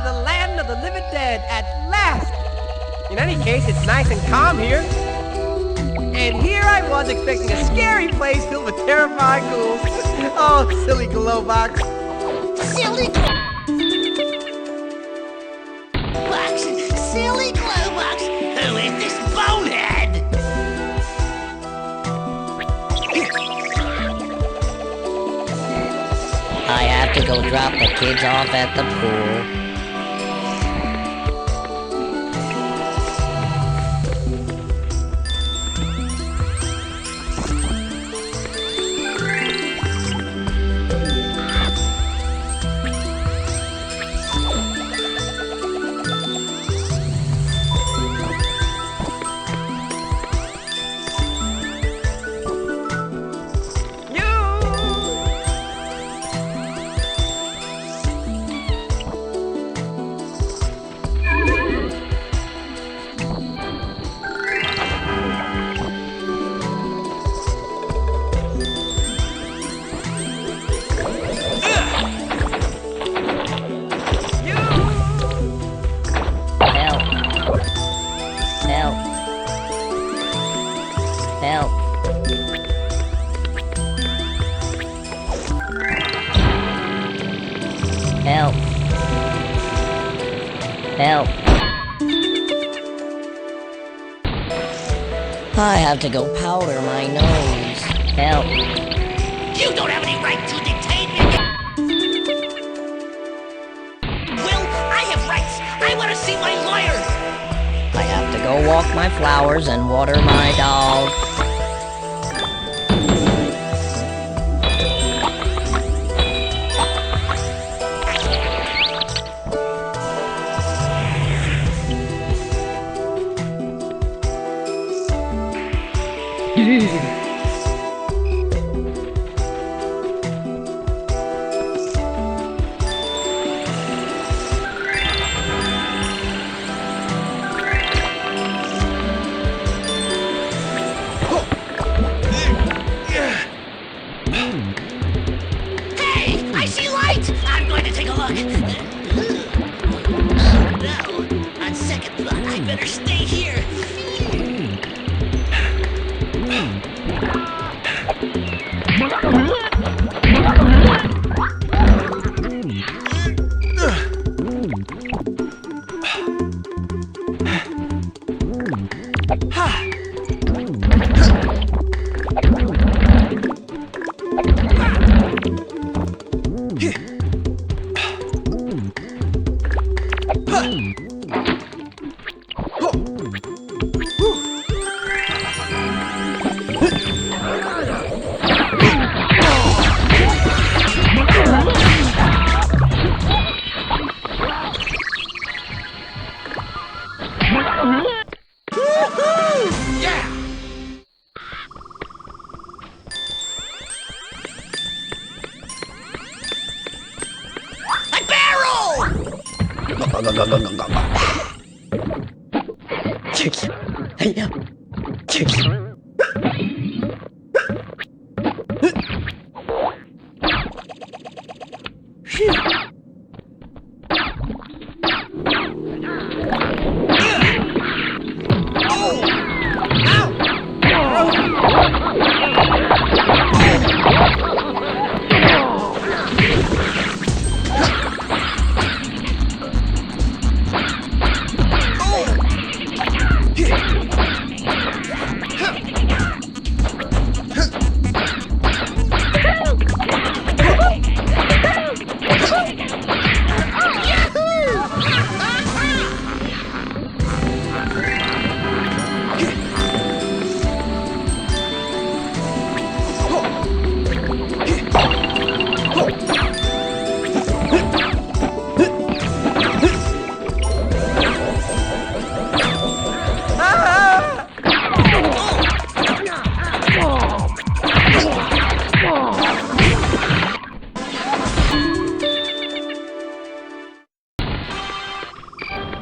the land of the living dead, at last! In any case, it's nice and calm here. And here I was expecting a scary place filled with terrifying ghouls. Oh, silly glow box. Silly glow box! Silly glow box! Who is this bonehead? I have to go drop the kids off at the pool. Help. Help. Help. I have to go powder my nose. Help. You don't have any right to detain me! Will, I have rights! I want to see my lawyer! I have to go walk my flowers and water my dog. Hey! I see light! I'm going to take a look. No. On second thought, I better stay here.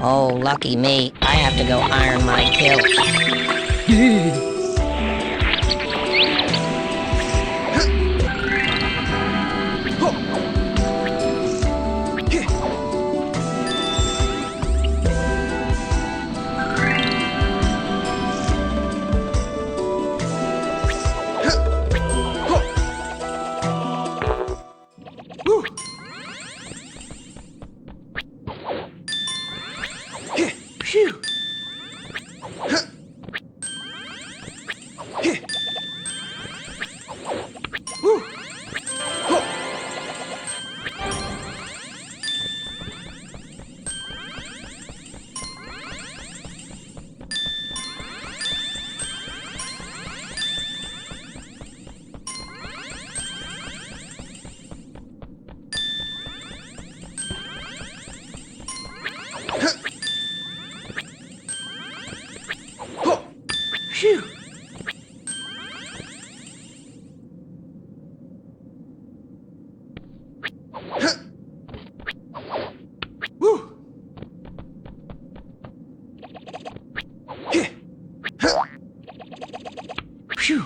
Oh, lucky me. I have to go iron my kilt. Phew.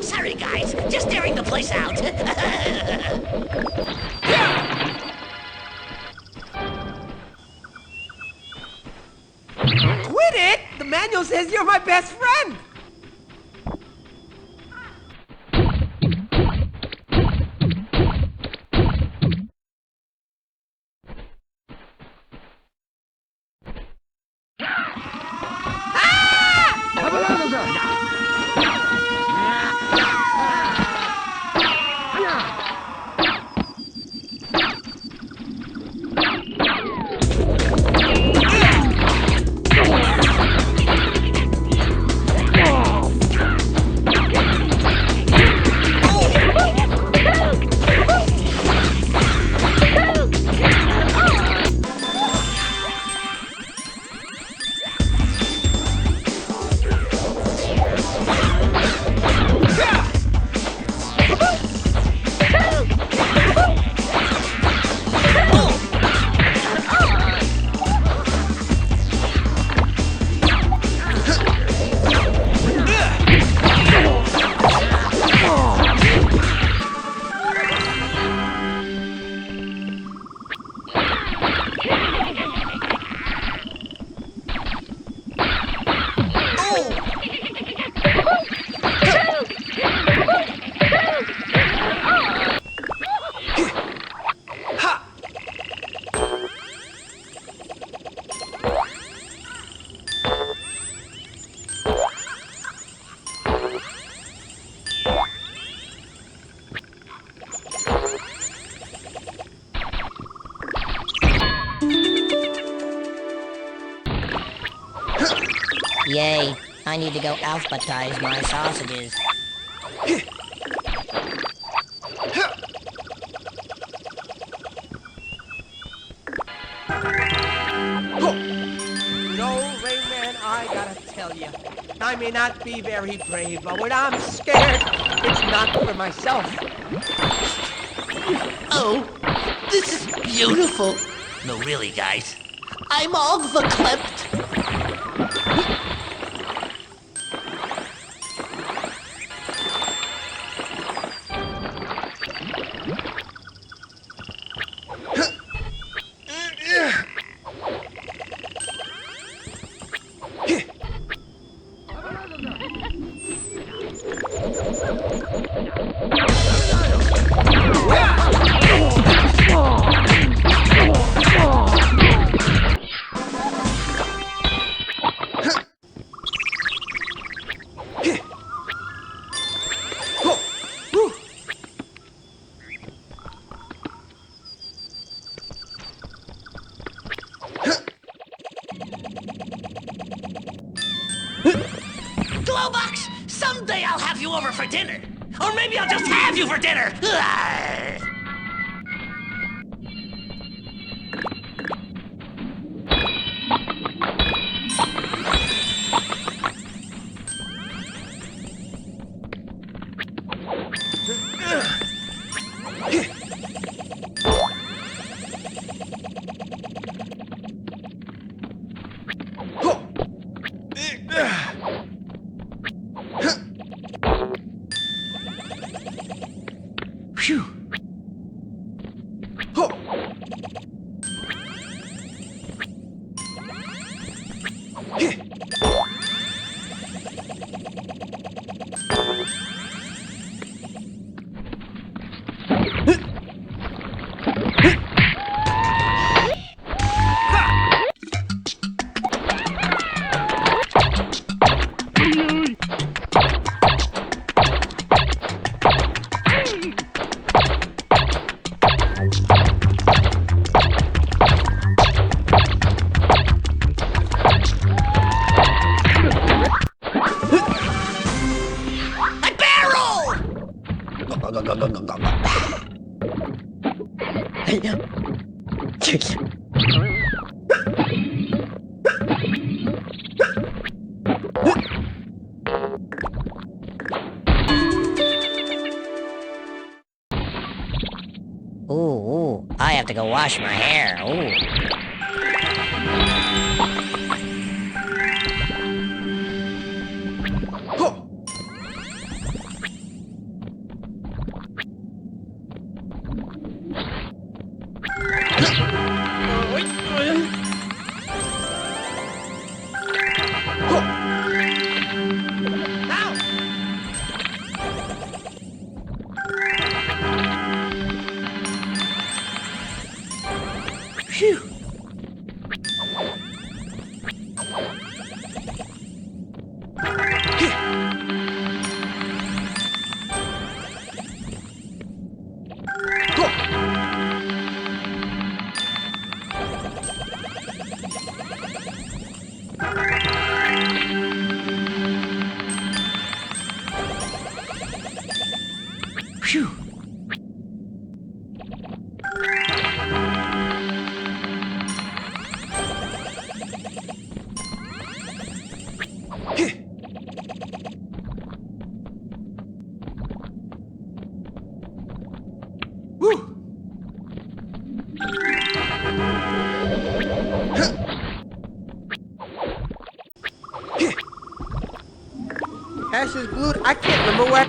Sorry, guys. Just airing the place out. Quit it! The manual says you're my best friend! Yay, I need to go alphabetize my sausages. No, Rayman, I gotta tell you, I may not be very brave, but when I'm scared, it's not for myself. Oh, this is beautiful. No, really, guys. I'm all verklempt. Glowbox, someday I'll have you over for dinner. Or maybe I'll just have you for dinner. Phew. Ooh, I have to go wash my hair. Ooh. Phew. Phew. Woo. Ash is glued. I can't remember where.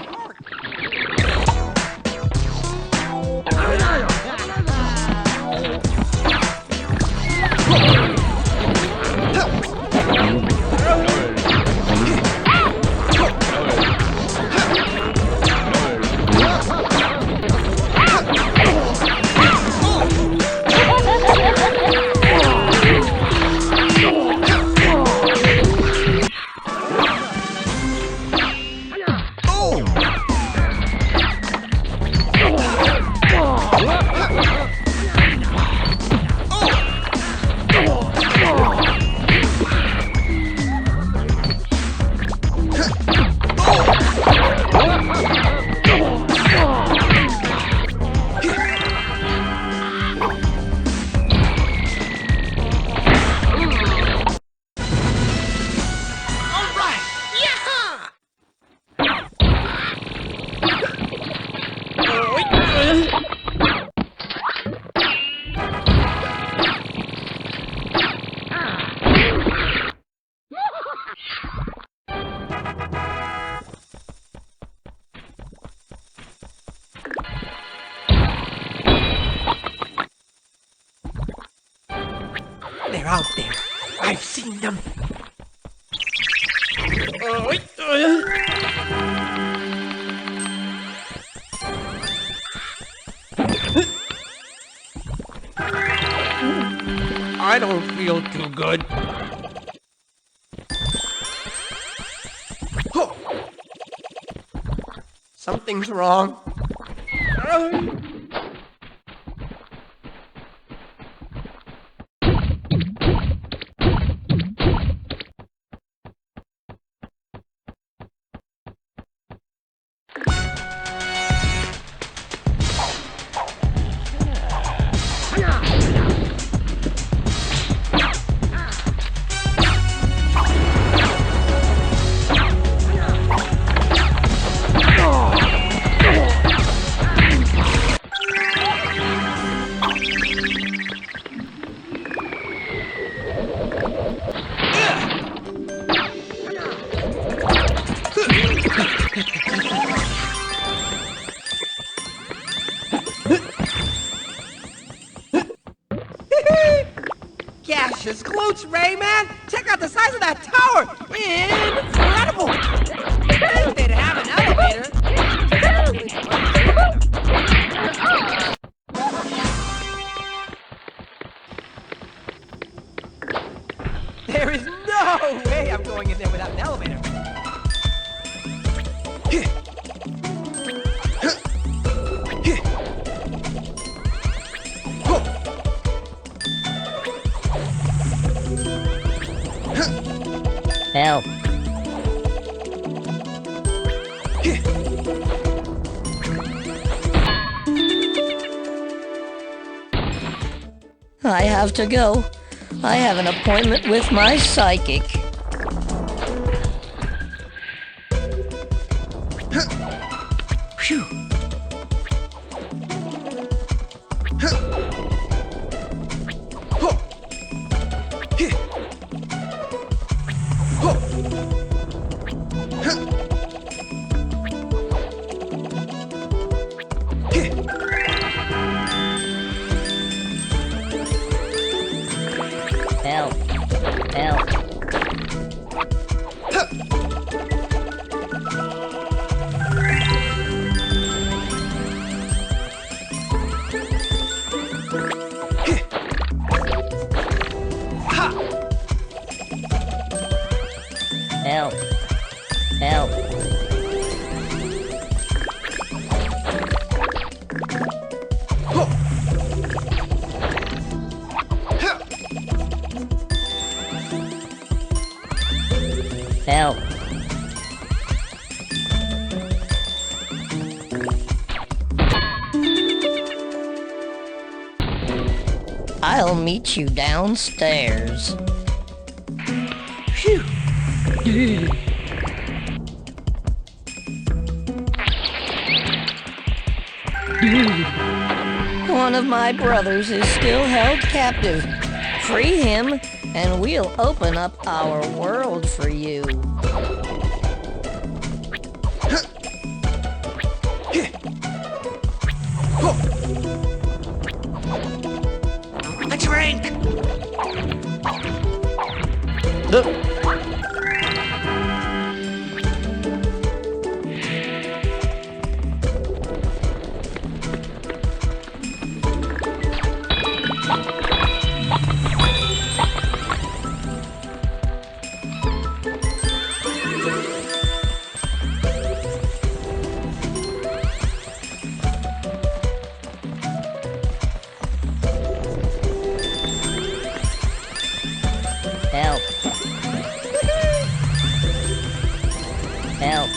They're out there. I've seen them. I don't feel too good. Something's wrong. Gaseous glutes, Rayman! Check out the size of that tower! Incredible! If they'd have an elevator. There is no way I'm going in there without an elevator. Help. have to go. I have an appointment with my psychic. Phew. Help. Help. Help. Help. Help. I'll meet you downstairs. Phew. One of my brothers is still held captive. Free him, and we'll open up our world for you. A drink! Help. Help.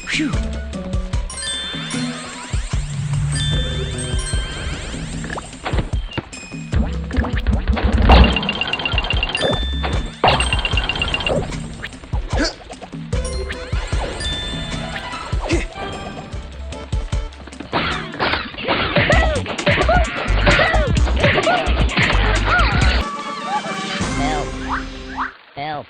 Phew. Help.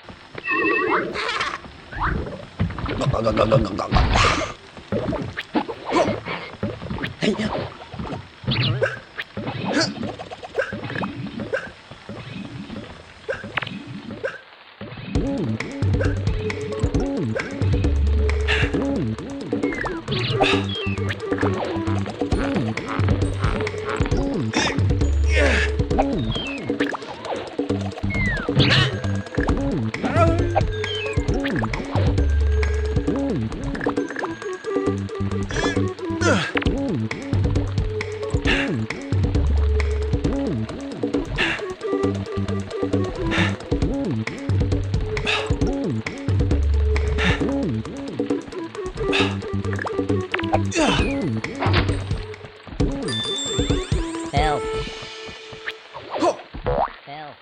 Help. Help. Help.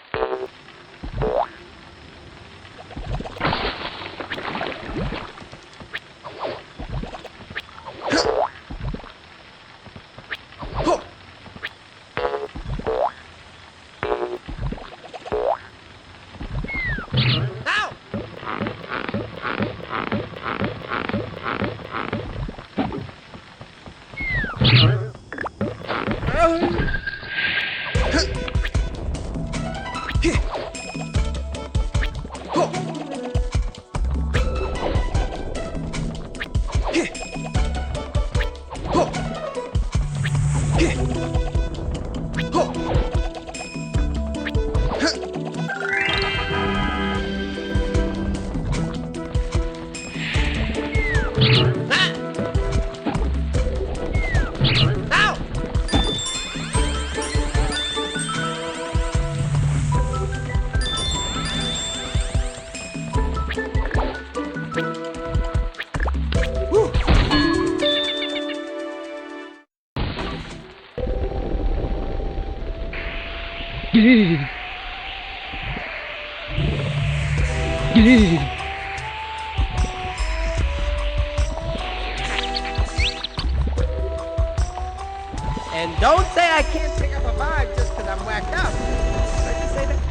And don't say I can't pick up a vibe just because I'm whacked out. Did I just say that?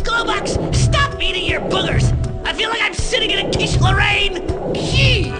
Globox, stop eating your boogers! I feel like I'm sitting in a quiche Lorraine! Gee!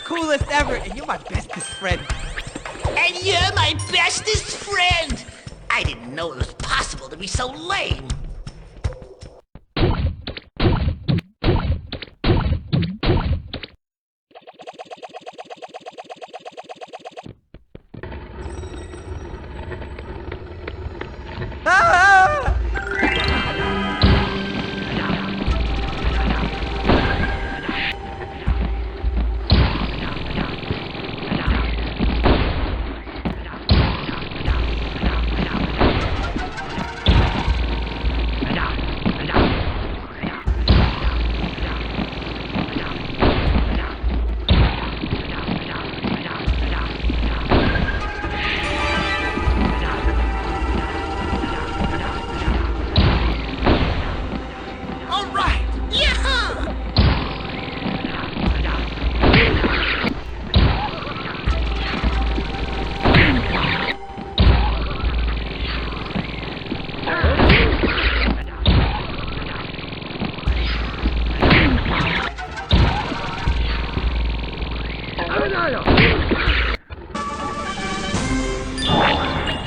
coolest ever, and you're my bestest friend. And you're my bestest friend! I didn't know it was possible to be so lame. Ah!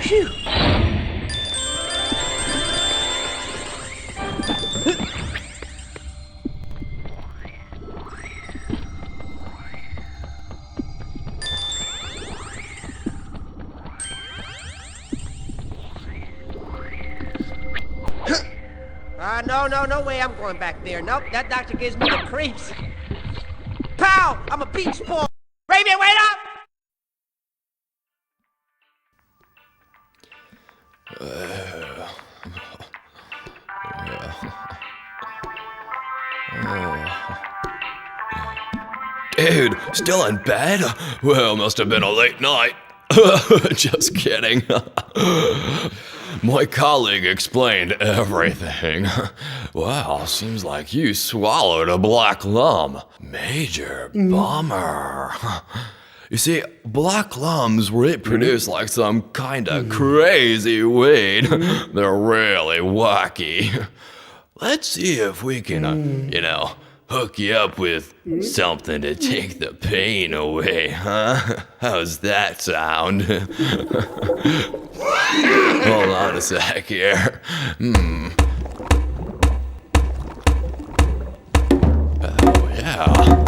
Phew. No way I'm going back there. Nope, that doctor gives me the creeps. Pow! I'm a beach ball! Rayman, wait up! Dude, still in bed? Well, must have been a late night. Just kidding. My colleague explained everything. Wow, seems like you swallowed a black lum. Major bummer. You see, black lums reproduce like some kinda crazy weed. They're really wacky. Let's see if we can, hook you up with something to take the pain away, huh? How's that sound? Hold on a sec here. Oh, yeah.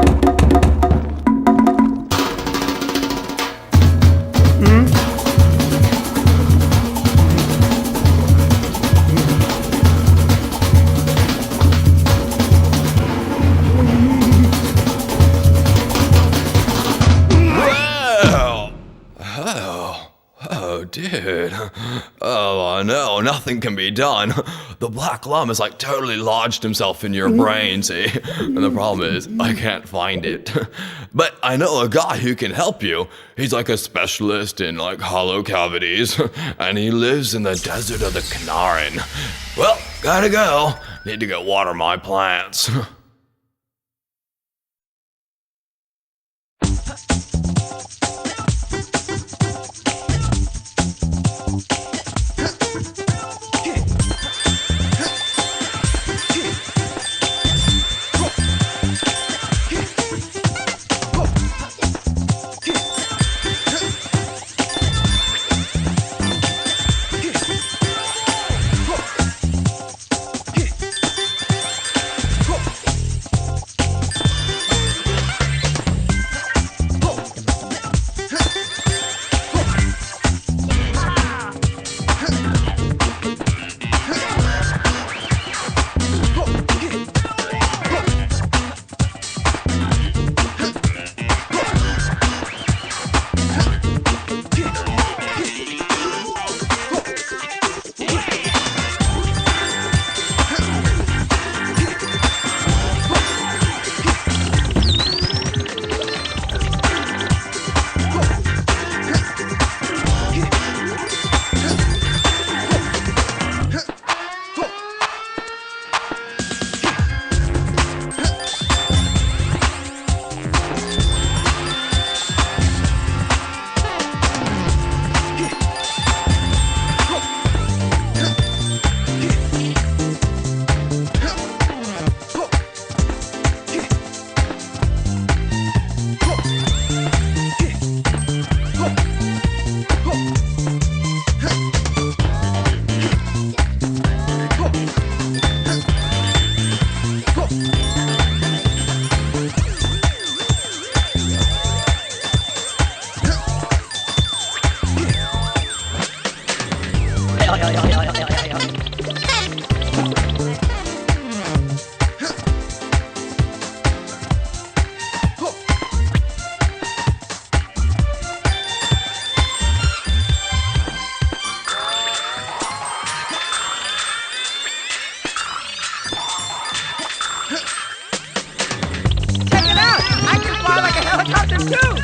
Dude. Oh no, nothing can be done. The black lum has like totally lodged himself in your brain, see? And the problem is, I can't find it. But I know a guy who can help you. He's like a specialist in like hollow cavities, and he lives in the desert of the Canaran. Well, gotta go. Need to go water my plants. Check it out! I can fly like a helicopter too!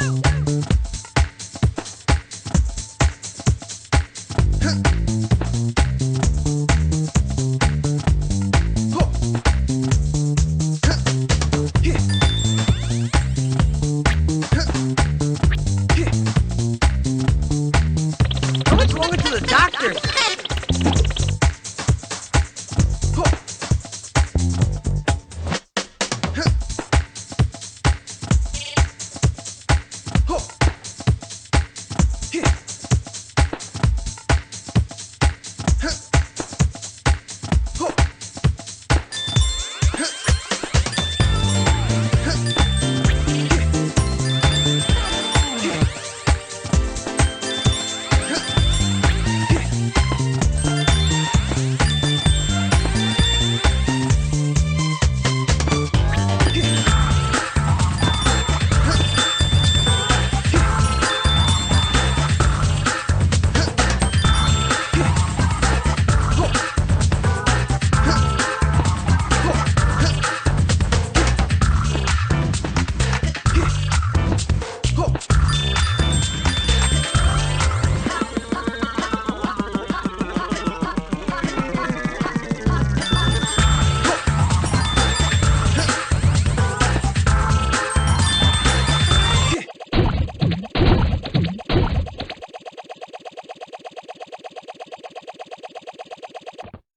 How much longer to the doctor?